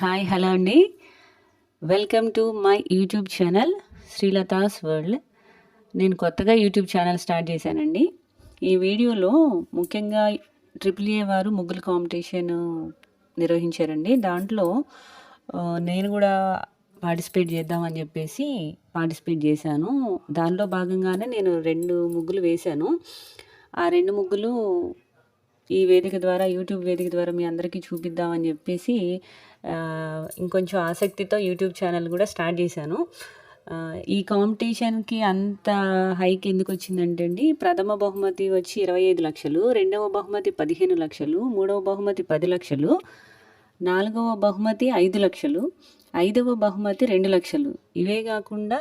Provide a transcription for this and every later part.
Hi hello అండి. Welcome to my YouTube channel Srilatha's world. నేను కొత్తగా యూట్యూబ్ ఛానల్ స్టార్ట్ చేశానండి. ఈ వీడియోలో ముఖ్యంగా ట్రిపుల్ ఏ వారు ముగ్గుల కాంపిటీషన్ నిర్వహించారండి. దాంట్లో నేను కూడా పార్టిసిపేట్ చేద్దామని చెప్పేసి పార్టిసిపేట్ చేశాను. దానిలో భాగంగానే నేను 2 ముగ్గులు వేశాను. ఆ 2 ముగ్గులు ఈ వేదిక ద్వారా యూట్యూబ్ వేదిక ద్వారా మీ అందరికీ చూపిద్దామని చెప్పేసి ఇంకొంచెం ఆసక్తితో యూట్యూబ్ ఛానల్ కూడా స్టార్ట్ చేశాను. ఈ కాంపిటీషన్కి అంత హైక్ ఎందుకు వచ్చిందంటే అండి, ప్రథమ బహుమతి వచ్చి 25 లక్షలు, రెండవ బహుమతి 15 లక్షలు, మూడవ బహుమతి 10 లక్షలు, నాలుగవ బహుమతి 5 లక్షలు, ఐదవ బహుమతి 2 లక్షలు. ఇవే కాకుండా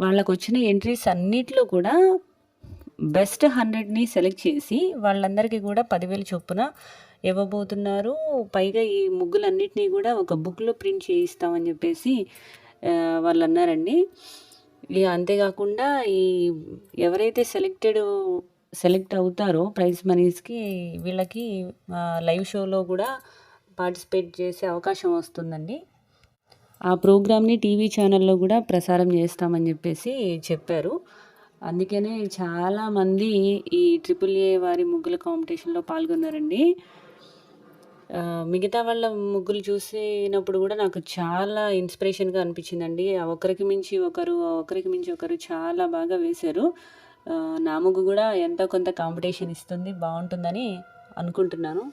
వాళ్ళకు వచ్చిన ఎంట్రీస్ అన్నిట్లో కూడా బెస్ట్ 100ని సెలెక్ట్ చేసి వాళ్ళందరికీ కూడా 10,000 చొప్పున ఇవ్వబోతున్నారు. పైగా ఈ ముగ్గులన్నిటినీ కూడా ఒక బుక్లో ప్రింట్ చేయిస్తామని చెప్పేసి వాళ్ళు అన్నారండి. అంతేకాకుండా ఈ ఎవరైతే సెలెక్ట్ అవుతారో ప్రైజ్ మనీస్కి వీళ్ళకి లైవ్ షోలో కూడా పార్టిసిపేట్ చేసే అవకాశం వస్తుందండి. ఆ ప్రోగ్రామ్ని టీవీ ఛానల్లో కూడా ప్రసారం చేస్తామని చెప్పేసి చెప్పారు. అందుకనే చాలామంది ఈ ట్రిపుల్ ఏ వారి ముగ్గుల కాంపిటీషన్లో పాల్గొన్నారండి. మిగతా వాళ్ళ ముగ్గులు చూసినప్పుడు కూడా నాకు చాలా ఇన్స్పిరేషన్గా అనిపించిందండి. ఒకరికి మించి ఒకరు చాలా బాగా వేశారు. నా ముగ్గు కూడా ఎంతో కొంత కాంపిటీషన్ ఇస్తుంది, బాగుంటుందని అనుకుంటున్నాను.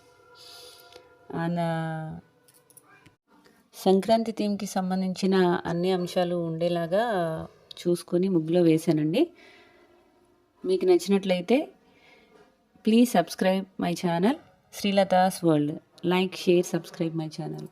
సంక్రాంతి థీమ్కి సంబంధించిన అన్ని అంశాలు ఉండేలాగా చూసుకొని ముగ్గులో వేశానండి. మీకు నచ్చినట్లయితే please subscribe my channel Srilatha's world. Like, share, subscribe my channel.